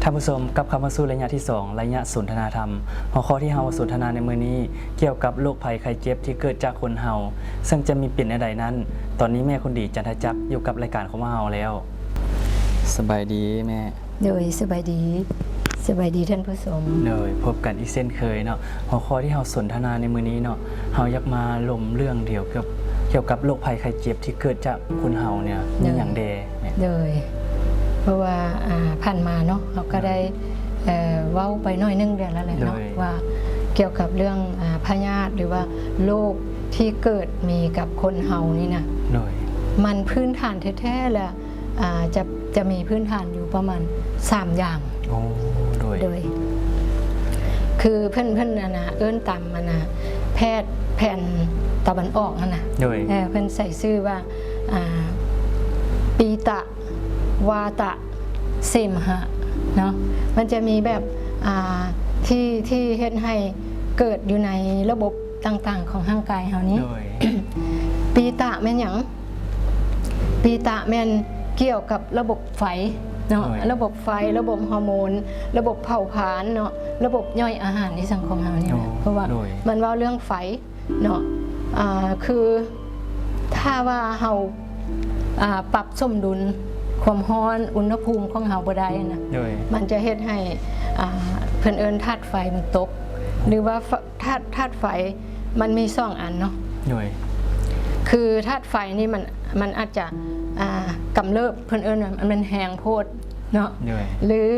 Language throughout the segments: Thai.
ท่านผู้ชมกับคำว่าสู่ระยะที่2ระยะสนทนาธรรมหัวข้อที่เฮาสนทนาในมื้อนี้เกี่ยวกับโรคภัยไข้เจ็บที่เกิดจากคนเฮาซึ่งจะมีเป็นใดนั้นตอนนี้แม่คนดีจันทจักรอยู่กับรายการของเฮาแล้วสบายดีแม่โดยสบายดีท่านผู้ชมเลยพบกันอีกเช่นเคยเนาะหัวข้อที่เฮาสนทนาในมื้อนี้เนาะเฮาอยากมาล้มเรื่องเกี่ยวกับโรคภัยไข้เจ็บที่เกิดจากคนเฮาเนี่ยมีหยังแดเลยเพราะว่าผ่านมาเนาะเราก็ได้เว้าไปน้อยนึงแล้วแหละเนาะว่าเกี่ยวกับเรื่องพยาธิหรือว่าโรคที่เกิดมีกับคนเฮานี่นะมันพื้นฐานแท้ๆแล้วจะมีพื้นฐานอยู่ประมาณ3อย่างโดยคือเพื่อนนะเอิ้นตามมานะแพทย์แผ่นตะวันออกนะเพื่อนใส่ชื่อว่าปีตะวาตะเสมหะเนาะมันจะมีแบบที่เฮ็ดให้เกิดอยู่ในระบบต่างๆของร่างกายเฮานี้ ปีตะแม่นหยังปีตะแม่นเกี่ยวกับระบบไฟเนาะระบบไฟระบบฮอร์โมนระบบเผาผลาญเนาะระบบย่อยอาหารในสังคมเฮานี่เพราะว่ามันว่าเรื่องไฟเนาะคือถ้าว่าเฮาปรับสมดุลความร้อนอุณหภูมิของเฮาบ่ได้นะมันจะเฮ็ดให้เพิ่นเอิ้นธาตุไฟมันตกหรือว่าธาตุไฟมันมี2อันเนาะคือธาตุไฟนี่มันอาจจะกำเริบเพิ่นเอิ้นว่ามันแห้งโพดเนาะหรือ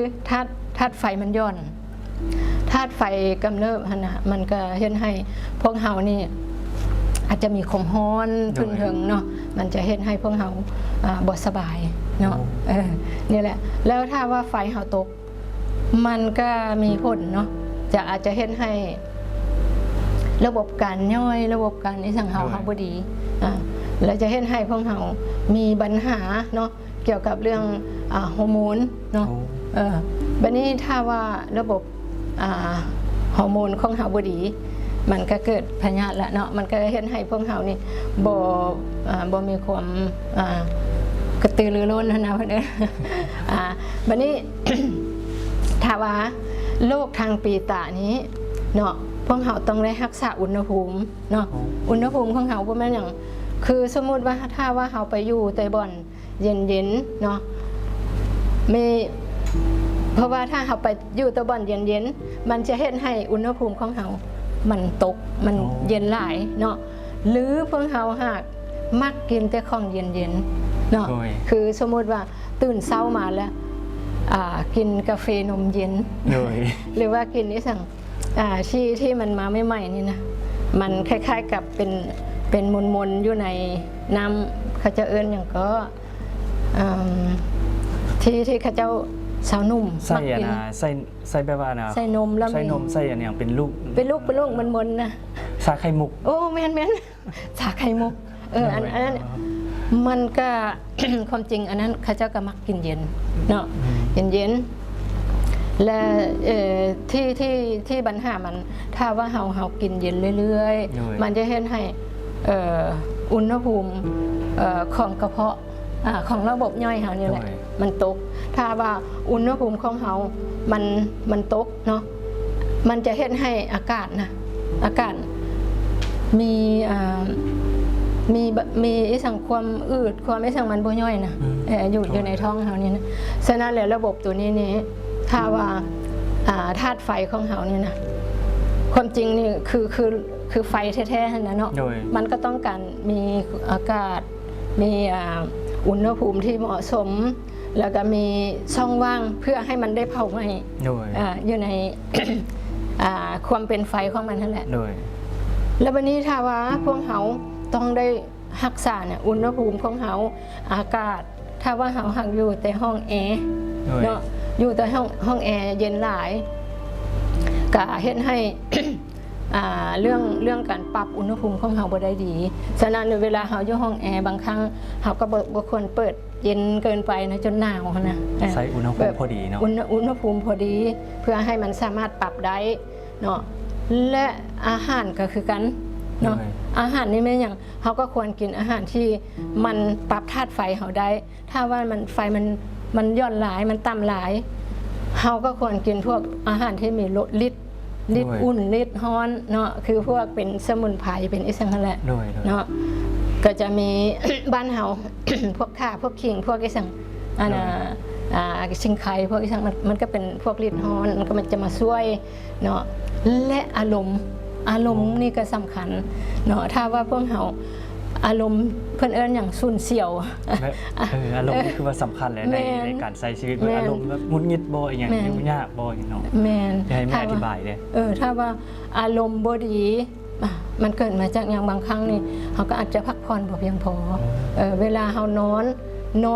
ธาตุไฟมันย่อนธาตุไฟกำเริบหั่นน่ะมันก็เฮ็ดให้พวกเฮานี่อาจจะมีความร้อนพึ่งถึงเนาะมันจะเฮ็ดให้พวกเฮาบ่สบายเนาะนี่แหละแล้วถ้าว่าไฟเฮาตกมันก็มีผลเนาะอาจจะเฮ็ดให้ระบบการย่อยระบบการในสังเฮาบ่ดีแล้วจะเฮ็ดให้พวกเฮามีปัญหาเนาะเกี่ยวกับเรื่องฮอร์โมนเนาะบัดนี้ถ้าว่าระบบฮอร์โมนของเฮาบ่ดีมันก็เกิดพยาธิแล้วเนาะมันก็เฮ็ดให้พวกเฮานี่บ่มีความกระตือรือร้นนะเพิ่นเด้อบัดนี้ ถ้าว่าโรคทางปีตะนี้เนาะพวกเฮาต้องได้รักษาอุณหภูมิเนาะอุณหภูมิของเฮาบ่แม่นหยังคือสมมุติว่าถ้าว่าเฮาไปอยู่แต่บ่อนเย็นๆเนาะเพราะว่าถ้าเฮาไปอยู่แต่บ่อนเย็นๆมันจะเฮ็ดให้อุณหภูมิของเฮามันตกมันเย็นหลายเนาะหรือพวกเฮาหากมักกินแต่ของเย็นๆเนาะคือสมมุติว่าตื่นเช้ามาแล้วกินกาแฟนมเย็นหรือว่ากินนี่สั่งที่มันมาใหม่ๆนี่นะมันคล้ายๆกับเป็นมนๆอยู่ในน้ำเขาจะเอิ้นอย่างก็ที่เขาเจ้าสาวนุ่มใส่ใส่แบบว่านะใส่นมแล้วใส่นมใส่อันอย่างเป็นลูกมันนะชาไข่มุกโอ้แม่นชาไข่มุกอันนั้นมันก็ ความจริงอันนั้นเขาเจ้าก็มักกินเย็นเนาะเย็นและที่ปัญหามันถ้าว่าเฮากินเย็นเรื่อยๆมันจะเฮ็ดให้อุณหภูมิของกระเพาะของระบบย่อยเฮานี่แหละมันตกถ้าว่าอุณหภูมิของเฮามันตกเนาะมันจะเฮ็ดให้อากาศมีสังความอืดความไม่สั่งมันบ่ย่อยนะอยู่ในท้องเฮานี่นะฉะนั้นแล้วระบบตัวนี้ถ้าว่าธาตุไฟของเฮานี่นะความจริงนี่คือไฟแท้ๆนะเนาะมันก็ต้องการมีอากาศมีอุณหภูมิที่เหมาะสมแล้วก็มีช่องว่างเพื่อให้มันได้เผาไหม้อยู่ใน ความเป็นไฟของมันนั่นแหละแล้ววันนี้ถ้าว่าพวกเฮาต้องได้รักษาเนี่ยอุณหภูมิของเฮาอากาศถ้าว่าเฮาหักอยู่แต่ห้องแอร์เนาะอยู่แต่ห้องแอร์เย็นหลายก็เฮ็ดให้ เรื่องการปรับอุณหภูมิของเฮาบ่ได้ดีฉะนั้นเวลาเฮาอยู่ห้องแอร์บางครั้งเฮาก็บ่ควรเปิดเย็นเกินไปนะจนหนาวนะใช้อุณหภูมิพอดีเนาะอุณหภูมิพอดีเพื่อให้มันสามารถปรับได้เนาะและอาหารก็คือกันเนาะอาหารนี่แม่อย่างเฮาก็ควรกินอาหารที่มันปรับธาตุไฟเฮาได้ถ้าว่ามันไฟมันย่อนหลายมันต่ำหลาย เฮาก็ควรกินพวกอาหารที่มีรสฤทธิ์อุ่นฤทธิ์ร้อนเนาะคือพวกเป็นสมุนไพรเป็นอิสังนั่นแหละเนาะก็จะมี บ้านเฮา พวกข่าพวกขิงพวกอิสังอันน่ะชิงไข่พวกอิสังมันก็เป็นพวกฤทธิ์ร้อนมันจะมาช่วยเนาะและอารมณ์นี่ก็สำคัญเนาะถ้าว่าพวกเฮาอารมณ์เพิ่นเอิ้นอย่างสุ่นเสี่ยว อารมณ์นี่คือว่าสำคัญเลยในการใช้ชีวิตอารมณ์แบบงุนงิดบ่อย่างยุ่งยากบ่อย่างเนาะแม่นให้แม่อธิบายเลยถ้าว่าอารมณ์บ่ดีมันเกิดมาจากอย่างบางครั้งนี่เขาก็อาจจะพักผ่อนบ่เพียงพอเวลาเฮาน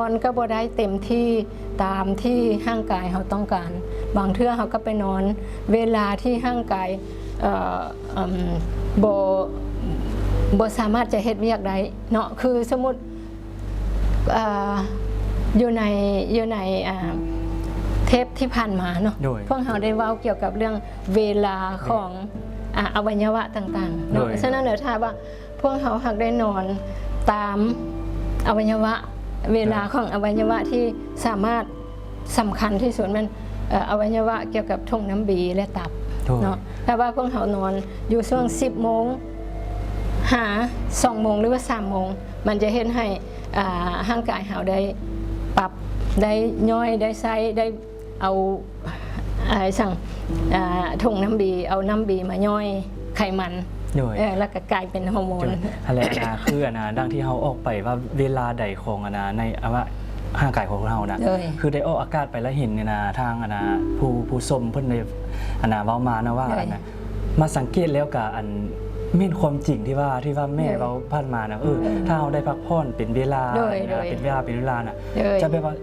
อนก็บ่ได้เต็มที่ตามที่ร่างกายเขาต้องการบางเทื่อเขาก็ไปนอนเวลาที่ร่างกายบ่สามารถจะเฮ็ดเวียกได้เนาะคือสมมุติอยู่ในเทปที่ผ่านมาเนาะพวกเราได้เว้าเกี่ยวกับเรื่องเวลาของอวัยวะต่างๆเนาะฉะนั้นเดี๋ยวถ้าว่าพวกเราหากได้นอนตามอวัยวะเวลาของอวัยวะที่สามารถสำคัญที่สุดมันอวัยวะเกี่ยวกับทุ่งน้ำบีและตับเนาะถ้าว่าพวกเรานอนอยู่ช่วง10 โมงหา2 โมงหรือว่า3 โมงมันจะเห็นให้ร่างกายเราได้ปรับได้ย่อยได้ใช้ได้เอาสั่งถุงน้ำบีเอาน้ำบีมาย่อยไขมันแล้วก็กลายเป็นฮอร์โมนอะไรคือดังที่เขาออกไปว่าเวลาใดของในว่าร่างกายของเรานะคือได้ออกอากาศไปแล้วเห็นทางผู้ชมเพิ่นในเว้ามานะว่ามาสังเกตแล้วกับเม่นความจริงที่ว่าแม่เราผ่านมานะถ้าเราได้พักผ่อนเป็นเวลานะจะแบบว่า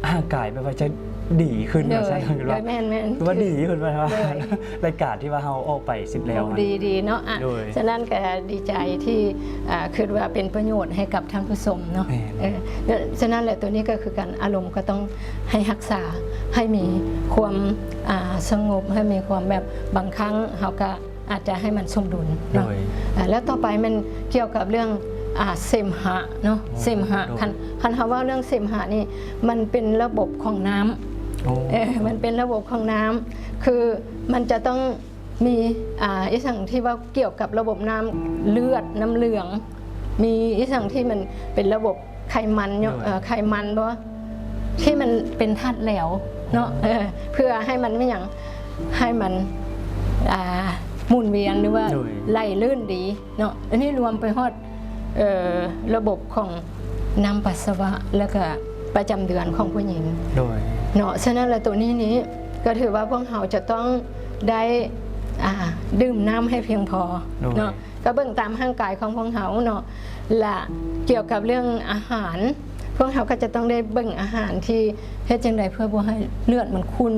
ร่างกายแบบว่าจะดีขึ้นนะใช่ไหมว่าดีขึ้นไหมว่ารายการที่ว่าเราออกไป10แล้วดีเนาะฉะนั้นก็ดีใจที่คือว่าเป็นประโยชน์ให้กับท่านผู้ชมเนาะฉะนั้นแหละตัวนี้ก็คือการอารมณ์ก็ต้องให้รักษาให้มีความสงบให้มีความแบบบางครั้งเราก็อาจจะให้มันสมดุลเนาะแล้วต่อไปมันเกี่ยวกับเรื่องเสมหะเนาะเสมหะคันว่าเรื่องเสมหะนี่มันเป็นระบบของน้ำมันเป็นระบบของน้ำคือมันจะต้องมีอีสั่งที่ว่าเกี่ยวกับระบบน้ำเลือดน้ำเหลืองมีอีสั่งที่มันเป็นระบบไขมันไขมันเพราะที่มันเป็นธาตุเหลวเนาะเพื่อให้มันไม่อย่างให้มันหมุนเวียนหรือว่าไหลลื่นดีเนาะอันนี้รวมไปฮอดระบบของน้ำปัสสาวะแล้วก็ประจำเดือนของผู้หญิงเนาะฉะนั้นแล้วตัวนี้ก็ถือว่าพวกเราจะต้องได้ดื่มน้ำให้เพียงพอเนาะก็เบิ่งตามร่างกายของพวกเราเนาะและเกี่ยวกับเรื่องอาหารพวกเราก็จะต้องได้เบิ่งอาหารที่เฮ็ดจังไดเพื่อบ่ให้เลือดมันข้น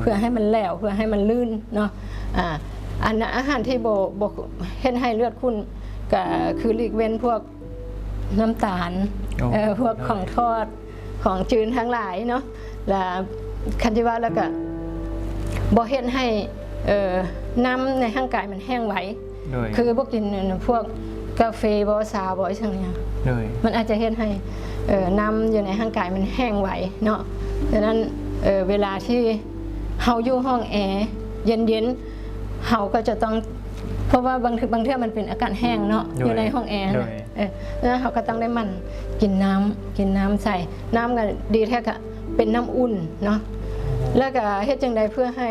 เพื่อให้มันแหลวเพื่อให้มันลื่นเนาะอาหารที่บ่เฮ็ดให้เลือดข้นก็คือหลีกเว้นพวกน้ำตาลพวกของทอดของจืดทั้งหลายเนาะและคันที่ว่าแล้วก็บ่เฮ็ดให้น้ำในร่างกายมันแห้งไว้คือพวกกินพวกกาแฟบ่ชาบ่อย่างเงี้ยมันอาจจะเฮ็ดให้น้ำอยู่ในร่างกายมันแห้งไว้เนาะดังนั้นเวลาที่เฮาอยู่ห้องแอร์เย็นๆเฮาก็จะต้องเพราะว่าบางเทื่อมันเป็นอากาศแห้งเนาะอยู่ในห้องแอร์แล้วเขาก็ต้องได้มันกินน้ำใส่น้ำก็ดีแท้ก็เป็นน้ำอุ่นเนาะแล้วก็เฮ็ดจังใดเพื่อให้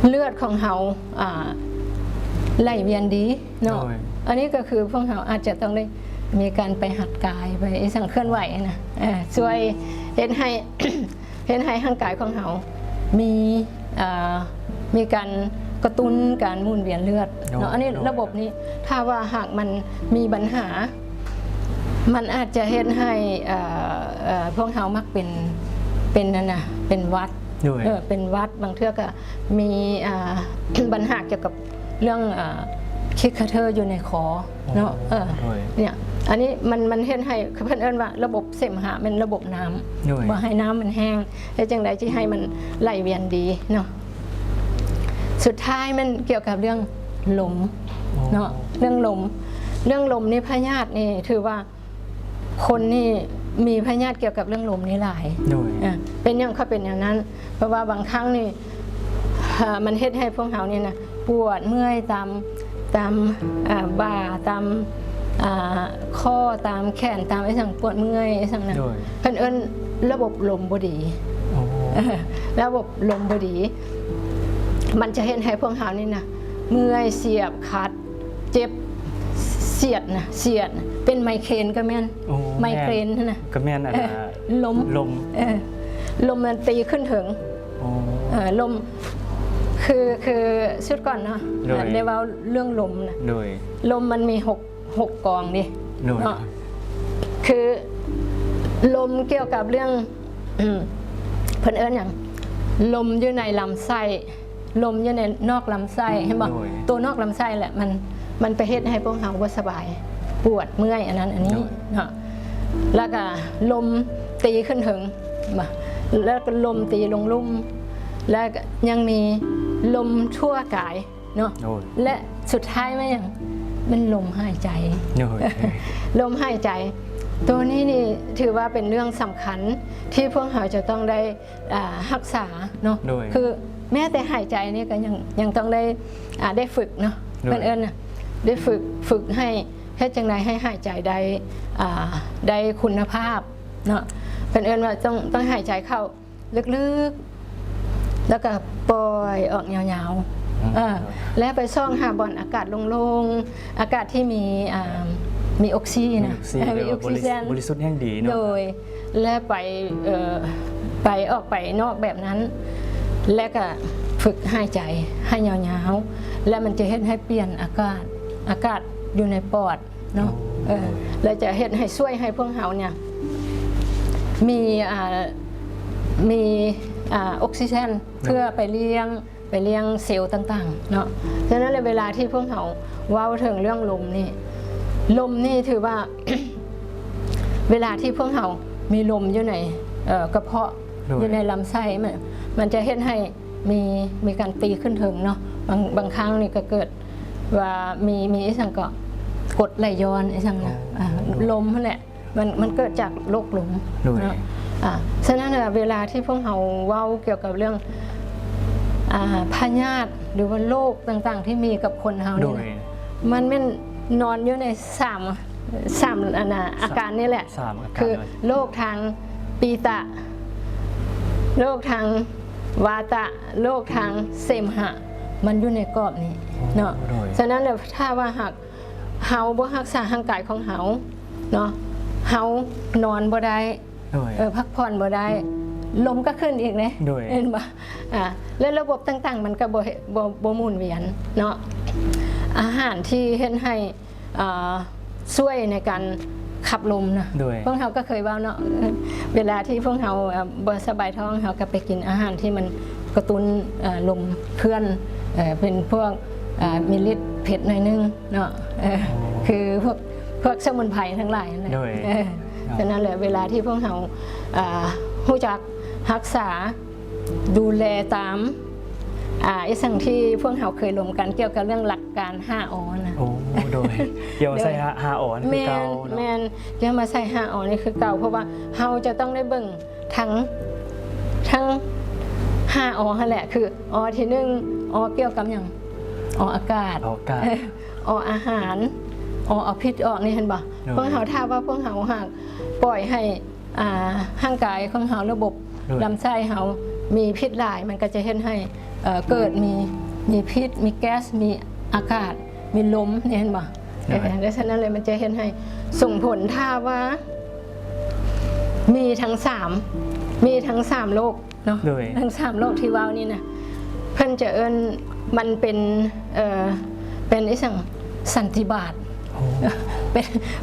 เลือดของเราไหลเวียนดีเนาะอันนี้ก็คือพวกเราอาจจะต้องได้มีการไปหัดกายไปสั่งเคลื่อนไหวนะช่วยเฮ็ดให้ ร่างกายของเรามีการกระตุ้นการหมุนเวียนเลือดเนาะอันนี้ระบบนี้ถ้าว่าหากมันมีปัญหามันอาจจะเฮ็ดให้พวกเรามักเป็นนั่นน่ะเป็นวัดเป็นวัดบางเทื่อก็มีปัญหาเกี่ยวกับเรื่องคิดคาเทอร์อยู่ในคอเนาะเนี่ยอันนี้มันเฮ็ดให้เพิ่นเอิ้นว่าระบบเสมหะเป็นระบบน้ำบ่ให้น้ำมันแห้งแล้วจังได๋ที่ให้มันไหลเวียนดีเนาะสุดท้ายมันเกี่ยวกับเรื่องลมเนาะเรื่องลมนี่พยาธินี่ถือว่าคนนี่ มีพยาธิเกี่ยวกับเรื่องลมนี่หลาย โดย เป็นอย่างเขาเป็นอย่างนั้น เพราะว่าบางครั้งนี่มันเฮ็ดให้พวกเขาเนี่ยนะปวดเมื่อยตามบ่าตามข้อตามแขนตามไอ้สั่งปวดเมื่อยไอ้สั่งนั้น โดย เพิ่นเอิ้นระบบลมบ่ดี โอ้ ระบบลมบ่ดี มันจะเฮ็ดให้พวกเขานี่นะเมื่อยเสียบคัดเจ็บเสียดนะเป็นไมเกรนก็แม่น โอ้ ไมเกรนนะ ก็แม่นอันน่ะ ลม ลม ลมมันตีขึ้นถึง โอ้ ลมคือชุดก่อนเนาะ โดย ได้ว่าเรื่องลมนะ โดย ลมมันมีหกกองดิ โดย เนาะคือลมเกี่ยวกับเรื่องเพิ่นเอิ้นอย่างลมอยู่ในลำไส้ลมอยู่ในนอกลำไส้เห็นบ่ โดย ตัวนอกลำไส้แหละมันไปเฮ็ดให้พวกเราบ่สบายปวดเมื่อยอันนั้นอันนี้ โดย เนาะแล้วก็ลมตีขึ้นถึงมาแล้วก็ลมตีลงลุ่มแล้วก็ยังมีลมทั่วกายเนาะ โดย และสุดท้ายมันอย่างมันลมหายใจ โดย ลมหายใจ ตัวนี้นี่ถือว่าเป็นเรื่องสำคัญที่พวกเราจะต้องได้รักษาเนาะ โดย คือแม้แต่หายใจนี่ก็ยังต้องได้ฝึกเนาะ โดย เป็นเอิญนะได้ฝึกให้เฮ็ดจังไดให้หายใจได้คุณภาพเนาะเป็นเอิญว่าต้องหายใจเข้าลึกๆ แล้วก็ปล่อยออกยาวๆและไปซ่องหาบ่อนอากาศโล่งๆอากาศที่มีออกซินะมีออกซิเจน บริสุทธิ์แห่งดีเนาะ โดยและไปออกไปนอกแบบนั้น และก็ฝึกหายใจให้ยาวๆและมันจะเฮ็ดให้เปลี่ยนอากาศอยู่ในปอดเนาะและจะเฮ็ดให้ช่วยให้พวกเราเนี่ยมีออกซิเจนเพื่อไปเลี้ยงเซลล์ต่างๆเนาะฉะนั้นเลยเวลาที่พวกเราเว้าถึงเรื่องลมนี่ถือว่า เวลาที่พวกเรามีลมอยู่ในกระเพาะอยู่ในลำไส้มันจะเฮ็ดให้มีการตีขึ้นถึงเนาะบางครั้งนี่ก็เกิดว่ามีไอ้สั่งก็กดไหลย้อนไอ้สั่งนะลมนั่นแหละมันเกิดจากโรคลมเนาะฉะนั้นเวลาที่พวกเราเว้าเกี่ยวกับเรื่องพยาธิหรือว่าโรคต่างๆที่มีกับคนเราเนี่ยมันเป็นนอนอยู่ในสามอาการนี่แหละ คือโรคทางปีตะโรคทางวาตะโรคทางเสมหะมันอยู่ในกรอบนี้เนาะฉะนั้นแล้วถ้าว่าหากเฮาบ่รักษาร่างกายของเฮาเนาะเฮานอนบ่ได้พักผ่อนบ่ได้ลมก็ขึ้นอีกนะเห็นบ่แล้วระบบต่างๆมันก็บ่หมุนเวียนเนาะอาหารที่เฮ็ดให้ช่วยในการขับลมนะพวกเราก็เคยว่าเนาะเวลาที่พวกเราบ่สบายท้องเราก็ไปกินอาหารที่มันกระตุ้นลมเพื่อนเป็นพวกมีฤทธิ์เผ็ดหน่อยนึงเนาะคือพวกสมุนไพรทั้งหลายนั่นแหละฉะนั้นเลยเวลาที่พวกเรารู้จักรักษาดูแลตามไอ้สิ่งที่พวกเราเคยรวมกันเกี่ยวกับเรื่องหลักการ5 อนะ โอ้โดยเกี่ยวใส่5 อนี่คือเก่าแม่นเกี่ยวมาใส่5 อนี่คือเก่าเพราะว่าเราจะต้องได้เบิ่งทั้ง5 อนั่นแหละคืออที่1อเกี่ยวกับอย่างอากาศออาหารเอาพิษออกนี่เห็นบ่พวกเราถ้าว่าพวกเราหากปล่อยให้ร่างกายของเราระบบลำไส้เรามีพิษหลายมันก็จะเฮ็ดให้เกิดมีพิษมีแก๊สมีอากาศมีลมเห็นบ่ดังนั้นเลยมันจะเห็นให้ส่งผลถ้าว่ามีทั้ง3โรคเนาะทั้ง3โรคที่ว้าวนี่นะเพิ่นจะเอิ้นมันเป็นไอ้สั่งสันติบาต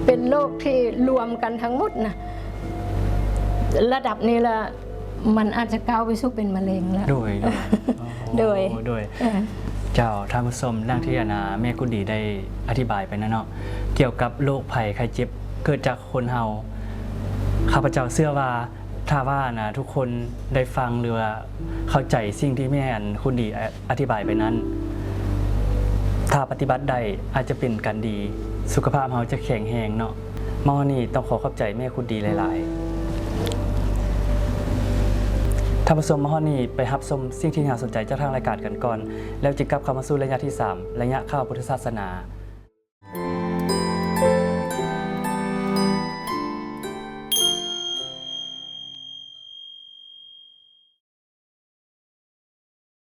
เป็นโรคที่รวมกันทั้งหมดนะระดับนี้ละมันอาจจะก้าวไปสู่เป็นมะเร็งแล้วโดยเจ้าท่านผู้ชมดังที่แม่กุดีได้อธิบายไปนะเนาะเกี่ยวกับโรคภัยไข้เจ็บเกิดจากคนเฮาข้าพเจ้าเชื่อว่าถ้าว่านะทุกคนได้ฟังหรือว่าเข้าใจสิ่งที่แม่คุณดีอธิบายไปนั้นถ้าปฏิบัติได้อาจจะเป็นการดีสุขภาพเฮาจะแข็งแรงเนาะมื้อนี้ต้องขอบใจแม่คุณดีหลายๆ ท่านผู้ชมมาฮอดนี้ไปรับชมสิ่งที่น่าสนใจจากทางรายการกันก่อน แล้วจึงกลับเข้ามาสู่ระยะที่ 3 ระยะข่าวพุทธศาสนา